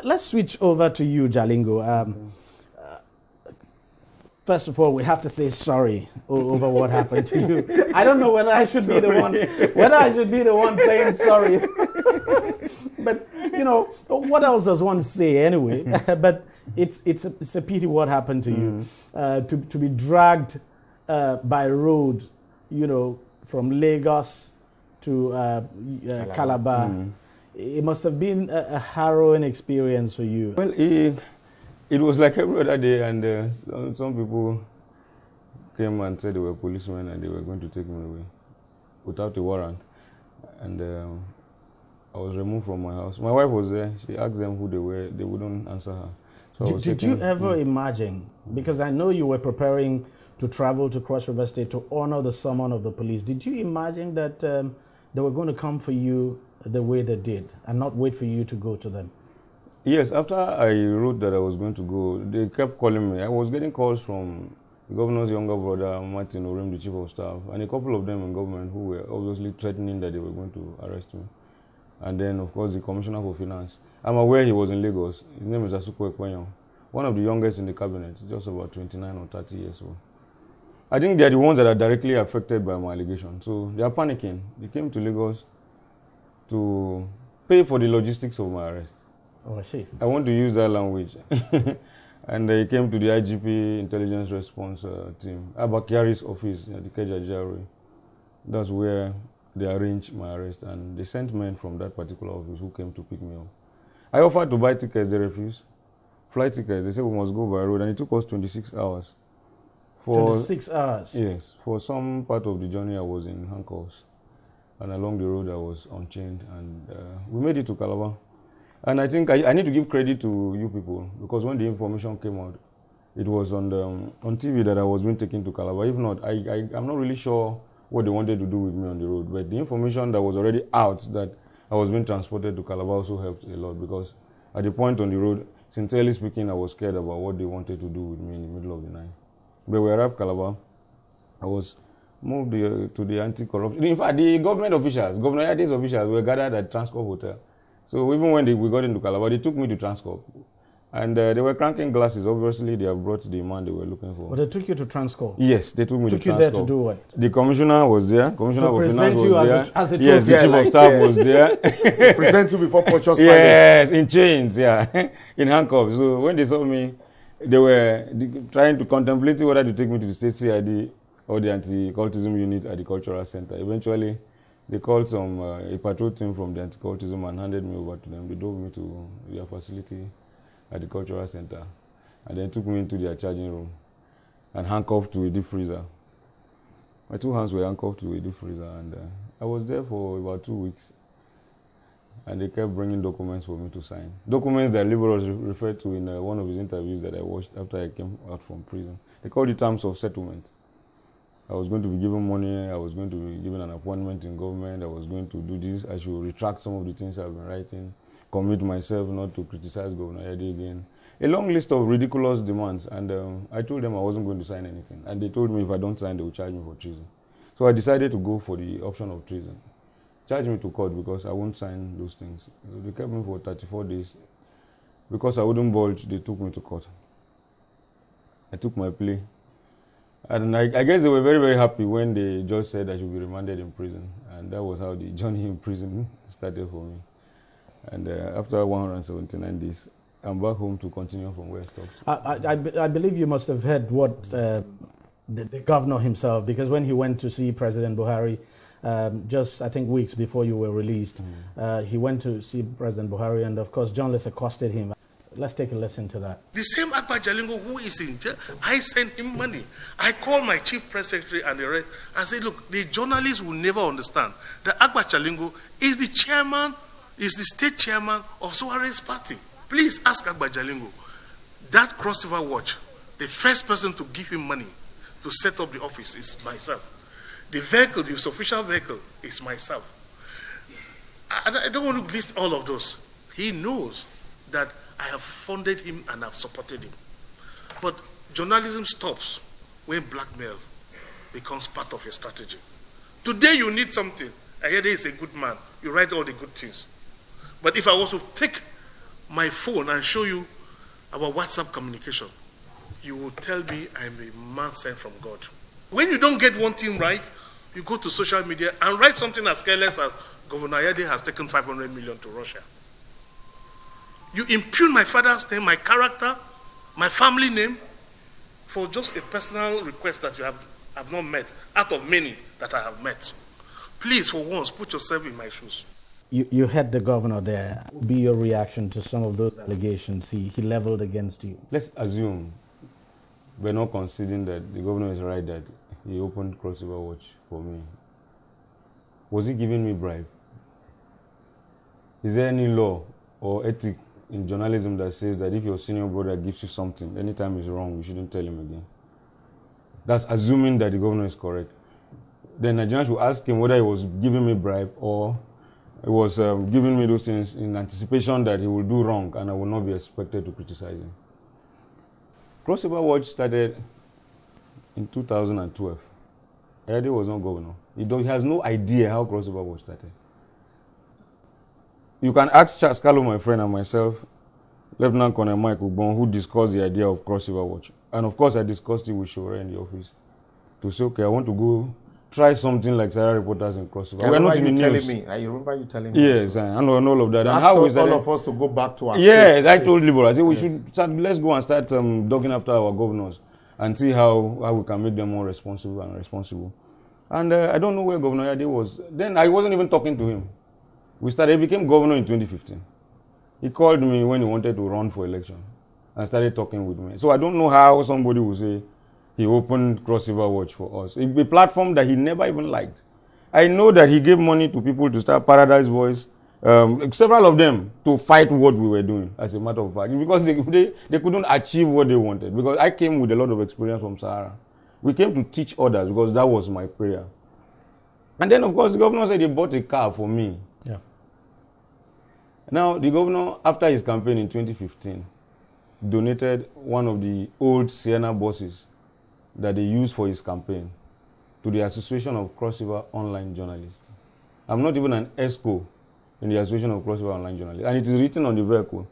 Let's switch over to you, Jalingo. First of all, we have to say sorry over what happened to you. I don't know whether I should be the one saying sorry. But you know, what else does one say anyway? But it's a pity what happened to you. To be dragged by road, you know, from Lagos to Calabar. It must have been a harrowing experience for you. Well, it was like every other day, and some people came and said they were policemen and they were going to take me away without a warrant. And I was removed from my house. My wife was there. She asked them who they were. They wouldn't answer her. So did you ever imagine, because I know you were preparing to travel to Cross River State to honor the summon of the police, did you imagine that they were going to come for you the way they did and not wait for you to go to them? Yes, after I wrote that I was going to go, they kept calling me. I was getting calls from the governor's younger brother, Martin Orim, the chief of staff, and a couple of them in government who were obviously threatening that they were going to arrest me. And then, of course, the commissioner for finance. I'm aware he was in Lagos. His name is Asuku Ekwenyo, one of the youngest in the cabinet, just about 29 or 30 years old. I think they are the ones that are directly affected by my allegation. So they are panicking. They came to Lagos to pay for the logistics of my arrest. Oh, I see. I want to use that language. And they came to the IGP Intelligence Response team, Agba Kyari's office at the DEJI. That's where they arranged my arrest, and they sent men from that particular office who came to pick me up. I offered to buy tickets, they refused. Flight tickets, they said we must go by road, and it took us 26 hours. 26 hours? Yes. For some part of the journey, I was in handcuffs, and along the road, I was unchained, and we made it to Calabar. And I think I need to give credit to you people, because when the information came out, it was on TV that I was being taken to Calabar. If not, I'm not really sure what they wanted to do with me on the road. But the information that was already out that I was being transported to Calabar also helped a lot, because at the point on the road, sincerely speaking, I was scared about what they wanted to do with me in the middle of the night. But we arrived Calabar. I was moved to the anti-corruption. In fact, the government officials, Governor Ayade's officials, were gathered at Transcorp Hotel. So even when we got into Calabar, they took me to Transcorp. And they were cranking glasses. Obviously, they have brought the man they were looking for. But they took you to Transcorp? Yes, they took me to Transcorp. Took you there to do what? The commissioner was there. Commissioner of Finance was there. As a yes, the chief of staff was there. Present you before Pontius Pilate. Yes, in chains, yeah, in handcuffs. So when they saw me, they were trying to contemplate whether to take me to the state CID or the anti-cultism unit at the cultural center. Eventually, they called a patrol team from the anti-cultism and handed me over to them. They drove me to their facility at the cultural center, and then took me into their charging room and handcuffed to a deep freezer. My two hands were handcuffed to a deep freezer, and I was there for about 2 weeks. And they kept bringing documents for me to sign. Documents that Liberals referred to in one of his interviews that I watched after I came out from prison. They called it terms of settlement. I was going to be given money, I was going to be given an appointment in government, I was going to do this, I should retract some of the things I've been writing, commit myself not to criticize Governor Ayade again. A long list of ridiculous demands, and I told them I wasn't going to sign anything. And they told me if I don't sign, they will charge me for treason. So I decided to go for the option of treason. Charge me to court because I won't sign those things. They kept me for 34 days. Because I wouldn't budge, they took me to court. I took my plea. And I guess they were very, very happy when the judge said I should be remanded in prison. And that was how the journey in prison started for me. And after 179 days, I'm back home to continue from where I stopped. I believe you must have heard what the governor himself, because when he went to see President Buhari, just I think weeks before you were released, he went to see President Buhari, and of course journalists accosted him. Let's take a listen to that. The same Agba Jalingo who is in jail, I sent him money. I called my chief press secretary and the rest. I said, look, the journalists will never understand that Agba Jalingo is the chairman, is the state chairman of Suarez party. Please ask Agba Jalingo. That Cross River Watch, the first person to give him money to set up the office is myself. The vehicle, the official vehicle, is myself. I don't want to list all of those. He knows that I have funded him and have supported him. But journalism stops when blackmail becomes part of your strategy. Today you need something. Ayade is a good man. You write all the good things. But if I was to take my phone and show you our WhatsApp communication, you will tell me I'm a man sent from God. When you don't get one thing right, you go to social media and write something as careless as Governor Ayade has taken 500 million to Russia. You impugn my father's name, my character, my family name, for just a personal request that you have not met, out of many that I have met. Please, for once, put yourself in my shoes. You had the governor there. What would be your reaction to some of those allegations he leveled against you? Let's assume we're not conceding that the governor is right that he opened Cross River Watch for me. Was he giving me bribe? Is there any law or ethic in journalism that says that if your senior brother gives you something, anytime it's wrong, you shouldn't tell him again? That's assuming that the governor is correct. Then Nigerians should ask him whether he was giving me bribe or he was giving me those things in anticipation that he will do wrong and I will not be expected to criticize him. Cross River Watch started in 2012. Ayade was not governor. He has no idea how Cross River Watch started. You can ask Charles Carlo, my friend, and myself, Lieutenant Colonel Mike Ugbon, who discussed the idea of Cross River Watch. And of course, I discussed it with Shore in the office to say, okay, I want to go try something like Sarah Reporters in Cross River. I remember you telling me. I remember you telling me. Yes, and all of that. You and how asked all of us to go back to our Yes, states. I told Libor, I said we should start, let's go and start dogging after our governors and see how we can make them more responsible and responsible. And I don't know where Governor Ayade was. Then I wasn't even talking to him. He became governor in 2015. He called me when he wanted to run for election and started talking with me. So I don't know how somebody will say he opened Cross River Watch for us. A platform that he never even liked. I know that he gave money to people to start Paradise Voice, several of them, to fight what we were doing, as a matter of fact, because they couldn't achieve what they wanted. Because I came with a lot of experience from Sahara. We came to teach others because that was my prayer. And then, of course, the governor said he bought a car for me. Yeah. Now, the governor, after his campaign in 2015, donated one of the old Sienna buses that they used for his campaign to the Association of Cross River Online Journalists. I'm not even an ESCO in the Association of Cross River Online Journalists. And it is written on the vehicle.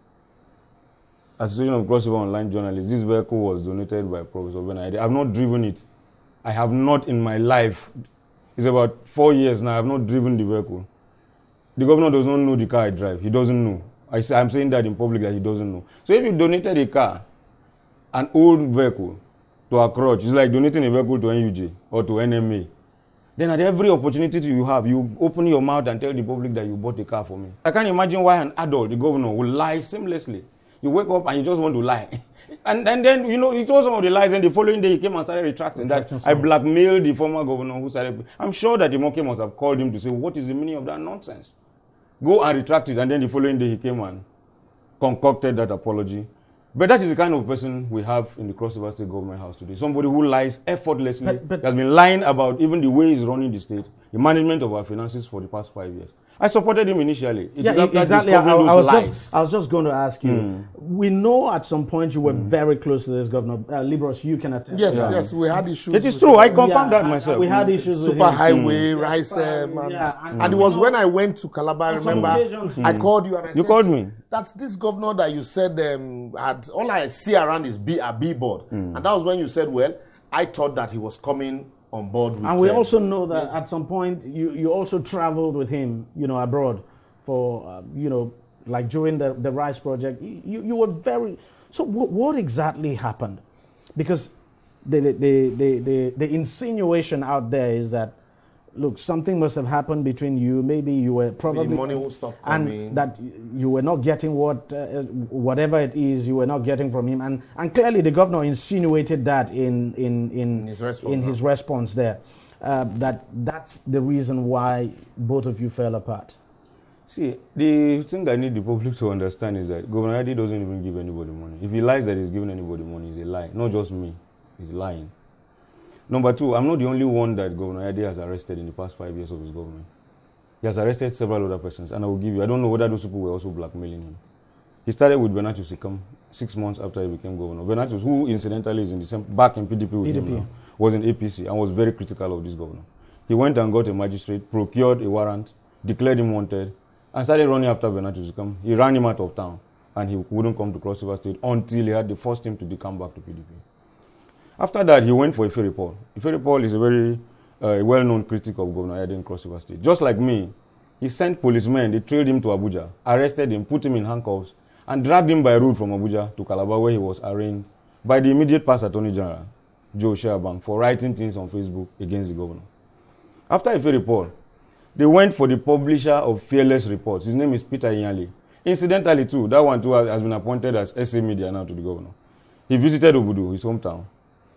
Association of Cross River Online Journalists. This vehicle was donated by Professor Ben Ayade. I've not driven it. I have not in my life. It's about 4 years now. I have not driven the vehicle. The governor does not know the car I drive. He doesn't know. I'm saying that in public that he doesn't know. So if you donated a car, an old vehicle, to a crutch, it's like donating a vehicle to NUJ or to NMA. Then at every opportunity you have, you open your mouth and tell the public that you bought a car for me. I can't imagine why an adult, the governor, will lie seamlessly. You wake up and you just want to lie. and then, he told some of the lies, and the following day he came and started retracting that. I blackmailed the former governor who started. I'm sure that the Moke must have called him to say, what is the meaning of that nonsense? Go and retract it. And then the following day he came and concocted that apology. But that is the kind of person we have in the Cross River State Government House today. Somebody who lies effortlessly, but has been lying about even the way he's running the state, the management of our finances for the past 5 years. I supported him initially. It is after exactly. discovering those lies. I was just going to ask you. We know at some point you were very close to this governor. Libros, you can attest. Yes, we had issues. It is true. I confirmed that myself. We had issues with him. Superhighway, Rice, and it was when I went to Calabar. Remember, I called you and I said, called me. That's this governor that you said had all I see around is a billboard, and that was when you said, well, I thought that he was coming on board with. And we also know that at some point you also traveled with him, abroad for like during the Rice project. You were very. So what exactly happened? Because the insinuation out there is that, look, something must have happened between you. Maybe you were probably the money won't stop coming, and that you were not getting whatever it is you were not getting from him, and clearly the governor insinuated that in his response there, that's the reason why both of you fell apart. See, the thing I need the public to understand is that Governor Ayade doesn't even give anybody money. If he lies that he's giving anybody money, it's a lie. Not just me, he's lying. Number two, I'm not the only one that Governor Ayade has arrested in the past 5 years of his government. He has arrested several other persons, and I will give you, I don't know whether those people were also blackmailing him. He started with Venatus Sikam 6 months after he became governor. Venatus, who incidentally is in the same, back in PDP with him now, was in APC and was very critical of this governor. He went and got a magistrate, procured a warrant, declared him wanted, and started running after Venatus Sikam. He ran him out of town and he wouldn't come to Cross River State until he had the first team to come back to PDP. After that, he went for Ife Paul. Ife Paul is a very well-known critic of Governor Ayade in Cross River State. Just like me, he sent policemen, they trailed him to Abuja, arrested him, put him in handcuffs, and dragged him by road from Abuja to Calabar, where he was arraigned by the immediate past Attorney General, Joe Sherabang, for writing things on Facebook against the governor. After Ife Paul, they went for the publisher of Fearless Reports. His name is Peter Inyali. Incidentally, too, that one too has been appointed as SA Media now to the governor. He visited Obudu, his hometown,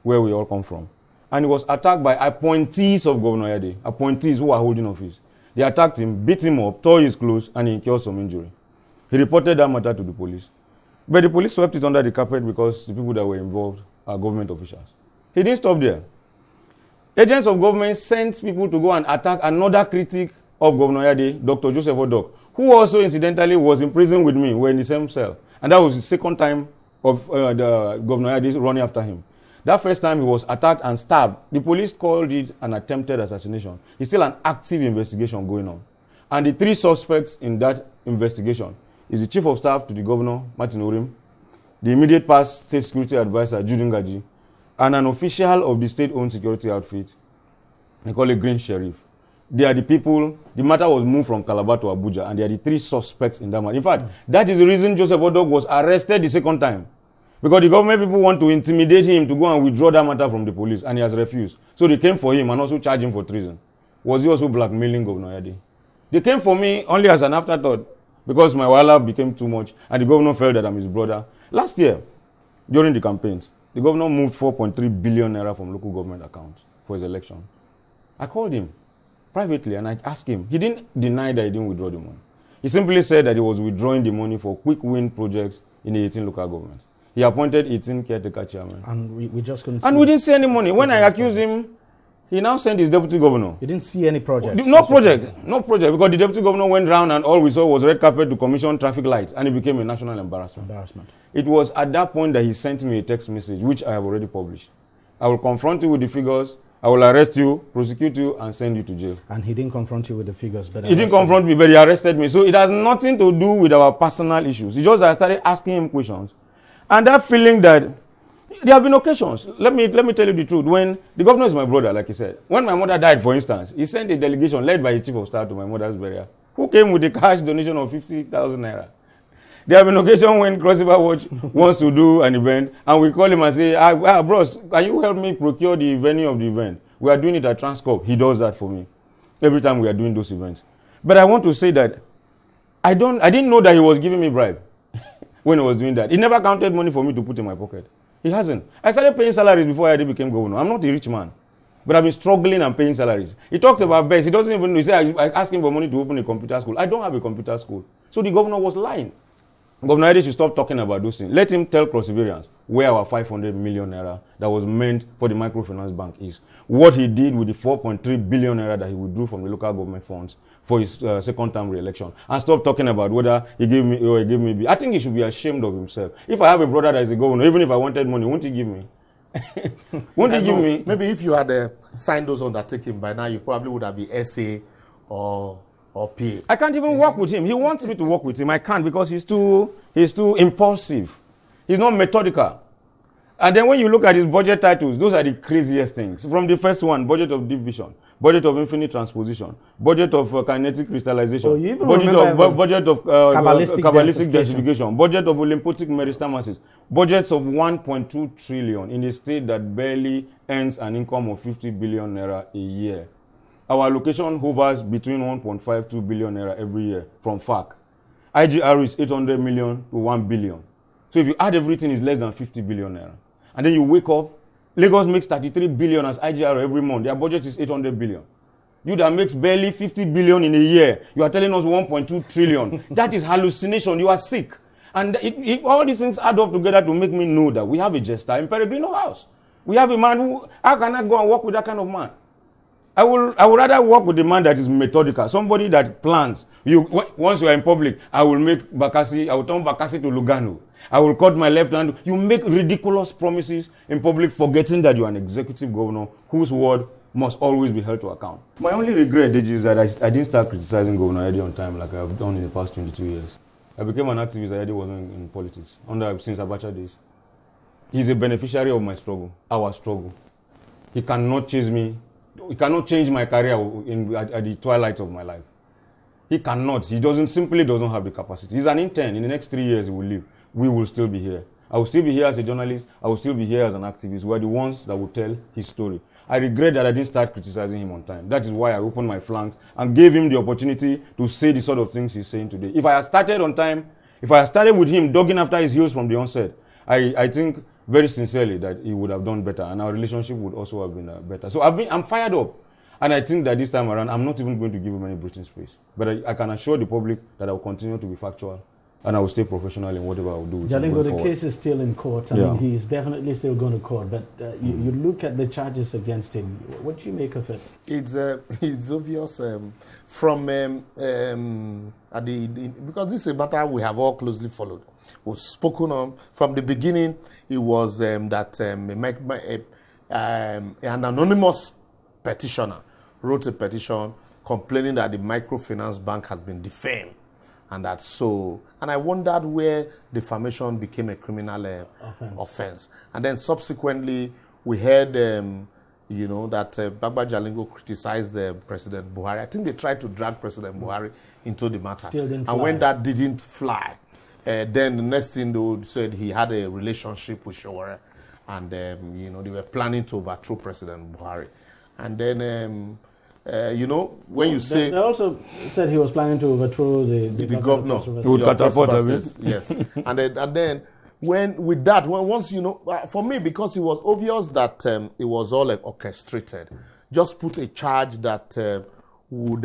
where we all come from. And he was attacked by appointees of Governor Ayade, appointees who are holding office. They attacked him, beat him up, tore his clothes, and he incurred some injury. He reported that matter to the police. But the police swept it under the carpet because the people that were involved are government officials. He didn't stop there. Agents of government sent people to go and attack another critic of Governor Ayade, Dr. Joseph Odok, who also incidentally was in prison with me. We were in the same cell. And that was the second time of the Governor Ayade running after him. That first time he was attacked and stabbed. The police called it an attempted assassination. It's still an active investigation going on. And the three suspects in that investigation is the Chief of Staff to the Governor, Martin Orim, the immediate past State Security Advisor, Jude Ngaji, and an official of the state-owned security outfit. They call it Green Sheriff. They are the people, the matter was moved from Calabar to Abuja, and they are the three suspects in that matter. In fact, that is the reason Joseph Odok was arrested the second time. Because the government people want to intimidate him to go and withdraw that matter from the police, and he has refused. So they came for him and also charged him for treason. Was he also blackmailing Governor Ayade? They came for me only as an afterthought, because my wahala became too much, and the governor felt that I'm his brother. Last year, during the campaigns, the governor moved 4.3 billion naira from local government accounts for his election. I called him privately and I asked him. He didn't deny that he didn't withdraw the money. He simply said that he was withdrawing the money for quick win projects in the 18 local governments. He appointed 18 caretaker chairmen. And we just couldn't and we didn't see any money. When I accused him, he now sent his deputy governor. You didn't see any project? No project, because the deputy governor went round and all we saw was red carpet to commission traffic lights, and it became a national embarrassment. It was at that point that he sent me a text message, which I have already published. I will confront you with the figures, I will arrest you, prosecute you, and send you to jail. And he didn't confront you with the figures? But he didn't confront me, but he arrested me. So it has nothing to do with our personal issues. It's just that I started asking him questions. And that feeling that there have been occasions, let me tell you the truth, when the governor is my brother, like he said, when my mother died, for instance, he sent a delegation led by his chief of staff to my mother's burial, who came with a cash donation of 50,000 naira. There have been occasions when Cross River Watch wants to do an event, and we call him and say, bros, can you help me procure the venue of the event? We are doing it at Transcorp. He does that for me every time we are doing those events. But I want to say that I didn't know that he was giving me bribe when he was doing that. He never counted money for me to put in my pocket. He hasn't. I started paying salaries before I became governor. I'm not a rich man, but I've been struggling and paying salaries. He talks about best. He doesn't even know. He said, I asked him for money to open a computer school. I don't have a computer school. So the governor was lying. Governor Ayade should stop talking about those things. Let him tell Cross Riverians where our 500 million naira that was meant for the microfinance bank is. What he did with the 4.3 billion naira that he withdrew from the local government funds for his second term re-election. And stop talking about whether he gave me A or he gave me B. I think he should be ashamed of himself. If I have a brother that is a governor, even if I wanted money, won't he give me? Won't he give me? Maybe if you had signed those undertakings by now, you probably would have been SA or PA. I can't even work with him. He wants me to work with him. I can't because he's too impulsive. He's not methodical. And then when you look at his budget titles, those are the craziest things. From the first one, budget of deep vision, budget of infinite transposition, budget of kinetic crystallization, budget of Kabbalistic justification, budget of Olympotic meristamesis, budgets of 1.2 trillion in a state that barely earns an income of 50 billion naira a year. Our allocation hovers between 1.52 billion naira every year from FAC. IGR is 800 million to 1 billion. So if you add everything, it's less than 50 billion naira. And then you wake up, Lagos makes 33 billion as IGR every month. Their budget is 800 billion. You that makes barely 50 billion in a year, you are telling us 1.2 trillion. That is hallucination. You are sick. And all these things add up together to make me know that we have a jester in Peregrino House. We have a man who, how can I go and work with that kind of man? I would rather work with a man that is methodical, somebody that plans. Once you are in public, I will turn Bakassi to Lugano. I will cut my left hand. You make ridiculous promises in public, forgetting that you are an executive governor whose word must always be held to account. My only regret, DEJI, is that I didn't start criticizing Governor Ayade on time like I've done in the past 22 years. I became an activist. Ayade wasn't in politics since Abacha days. He's a beneficiary of my struggle, our struggle. He cannot chase me. He cannot change my career at the twilight of my life. He cannot. He simply doesn't have the capacity. He's an intern. In the next 3 years, he will leave. We will still be here. I will still be here as a journalist. I will still be here as an activist. We are the ones that will tell his story. I regret that I didn't start criticizing him on time. That is why I opened my flanks and gave him the opportunity to say the sort of things he's saying today. If I had started on time, if I had started with him dogging after his heels from the onset, I think very sincerely that he would have done better, and our relationship would also have been better. So I'm fired up, and I think that this time around I'm not even going to give him any breathing space. But I can assure the public that I will continue to be factual, and I will stay professional in whatever I will do. Jalingo, the case is still in court. I mean, he's definitely still going to court. But you look at the charges against him. What do you make of it? It's obvious because this is a matter we have all closely followed. Was spoken on from the beginning. It was that an anonymous petitioner wrote a petition complaining that the microfinance bank has been defamed, and I wondered where defamation became a criminal offense. And then subsequently we heard that Agba Jalingo criticized President Buhari. I think they tried to drag President Buhari into the matter, and when that didn't fly, then the next thing they said he had a relationship with Showore, and they were planning to overthrow President Buhari. And then when you say they also said he was planning to overthrow the governor, yes. and then once for me, because it was obvious that it was all orchestrated, just put a charge that would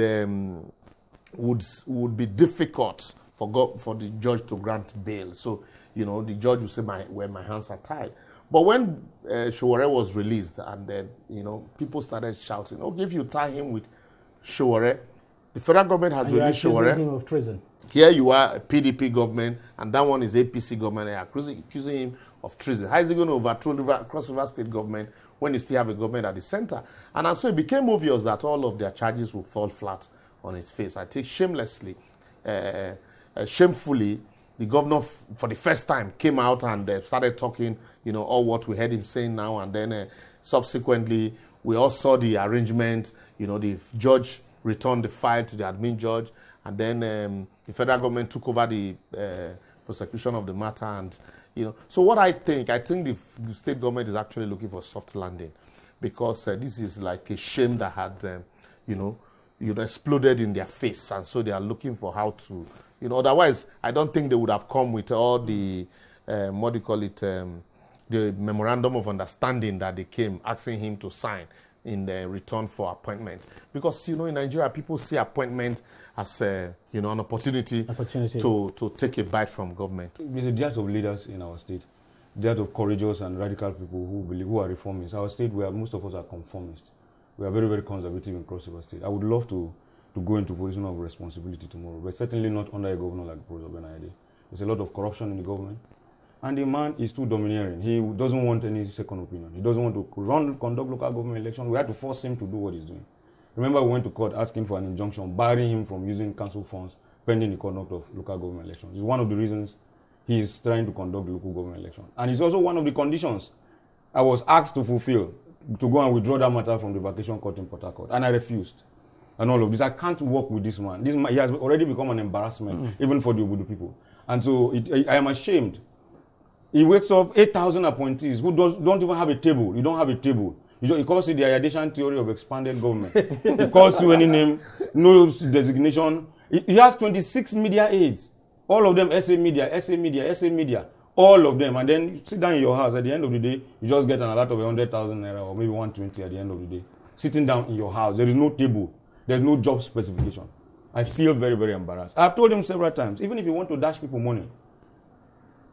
be difficult for the judge to grant bail. So, the judge would say, where my hands are tied. But when Showore was released, and then, people started shouting, okay, if you tie him with Showore, the federal government has released Showore. Him of treason. Here you are, a PDP government, and that one is APC government. They are accusing him of treason. How is he going to overthrow the Cross River State government when you still have a government at the center? And so it became obvious that all of their charges would fall flat on its face. I think shamefully, the governor, for the first time, came out and started talking, all what we heard him saying now. And then subsequently, we all saw the arrangement. The judge returned the file to the admin judge. And then the federal government took over the prosecution of the matter. And, so what I think the state government is actually looking for a soft landing, because this is like a shame that had, exploded in their face. And so they are looking for how to, otherwise, I don't think they would have come with all the, the memorandum of understanding that they came asking him to sign in the return for appointment. Because, in Nigeria, people see appointment as, an opportunity to take a bite from government. There's a dearth of leaders in our state, dearth of courageous and radical people who are reformists. Our state, where most of us are conformists. We are very, very conservative in Cross River State. I would love to go into a position of responsibility tomorrow, but certainly not under a governor like Professor Ayade. There's a lot of corruption in the government, and the man is too domineering. He doesn't want any second opinion. He doesn't want to conduct local government elections. We had to force him to do what he's doing. Remember, we went to court asking for an injunction, barring him from using council funds pending the conduct of local government elections. It's one of the reasons he's trying to conduct the local government election. And it's also one of the conditions I was asked to fulfill, to go and withdraw that matter from the vacation court in Port Harcourt, and I refused. And all of this, I can't work with this man. He has already become an embarrassment, even for the Obudu people. And so I am ashamed. He wakes up 8,000 appointees who don't even have a table. You don't have a table. He calls it the Ayadesian theory of expanded government. He calls you any name, no designation. He has 26 media aides. All of them SA media. All of them. And then you sit down in your house. At the end of the day, you just get an alert of 100,000 naira or maybe 120 at the end of the day. Sitting down in your house. There is no table. There's no job specification. I feel very, very embarrassed. I've told him several times, even if you want to dash people money,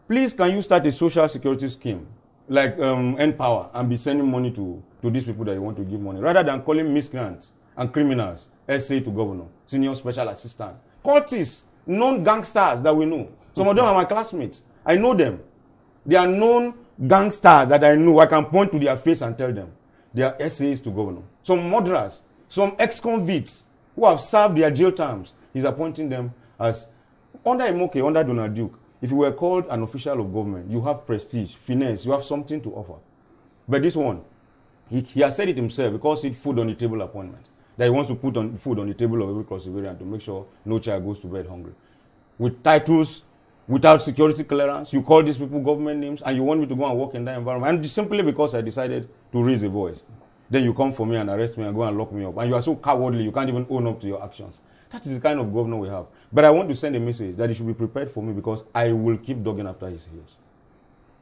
please can you start a social security scheme like N-Power and be sending money to these people that you want to give money, rather than calling miscreants and criminals SA to governor, senior special assistant, cultists, known gangsters that we know. Some of them are my classmates. I know them. They are known gangsters that I know. I can point to their face and tell them they are SAs to governor. Some murderers, some ex-convicts who have served their jail terms, he's appointing them as Under Imoke, under Donald Duke, if you were called an official of government, you have prestige, finesse, you have something to offer. But this one, he has said it himself because it's food on the table appointment. That he wants to put on food on the table of every cross-Iberian to make sure no child goes to bed hungry. With titles, without security clearance, you call these people government names and you want me to go and work in that environment. And simply because I decided to raise a voice. Then you come for me and arrest me and go and lock me up. And you are so cowardly, you can't even own up to your actions. That is the kind of governor we have. But I want to send a message that he should be prepared for me because I will keep dogging after his heels.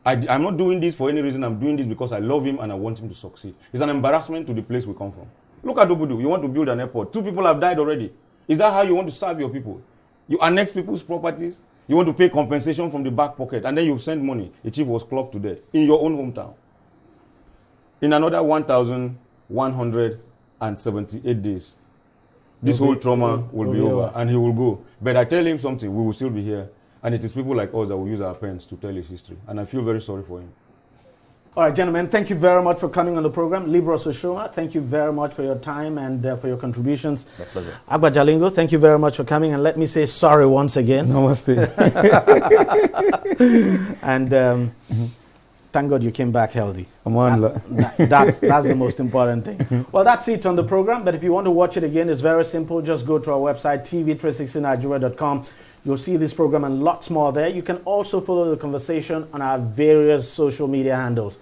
I'm not doing this for any reason. I'm doing this because I love him and I want him to succeed. It's an embarrassment to the place we come from. Look at Obudu. You want to build an airport. 2 people have died already. Is that how you want to serve your people? You annex people's properties. You want to pay compensation from the back pocket. And then you send money. A chief was clocked to death in your own hometown. In another 1,178 days, this whole trauma will be over. And he will go. But I tell him something. We will still be here. And it is people like us that will use our pens to tell his history. And I feel very sorry for him. All right, gentlemen, thank you very much for coming on the program. Libros Oshoma, thank you very much for your time and for your contributions. My pleasure. Agba Jalingo, thank you very much for coming. And let me say sorry once again. Namaste. And thank God you came back healthy. That's the most important thing. Well, that's it on the program. But if you want to watch it again, it's very simple. Just go to our website, TV360nigeria.com. You'll see this program and lots more there. You can also follow the conversation on our various social media handles.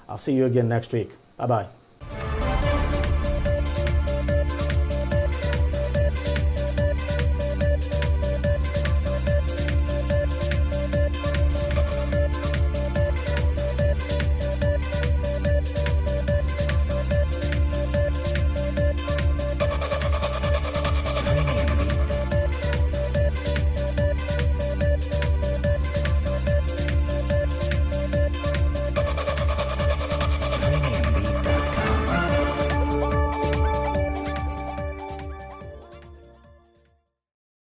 I'll see you again next week. Bye-bye.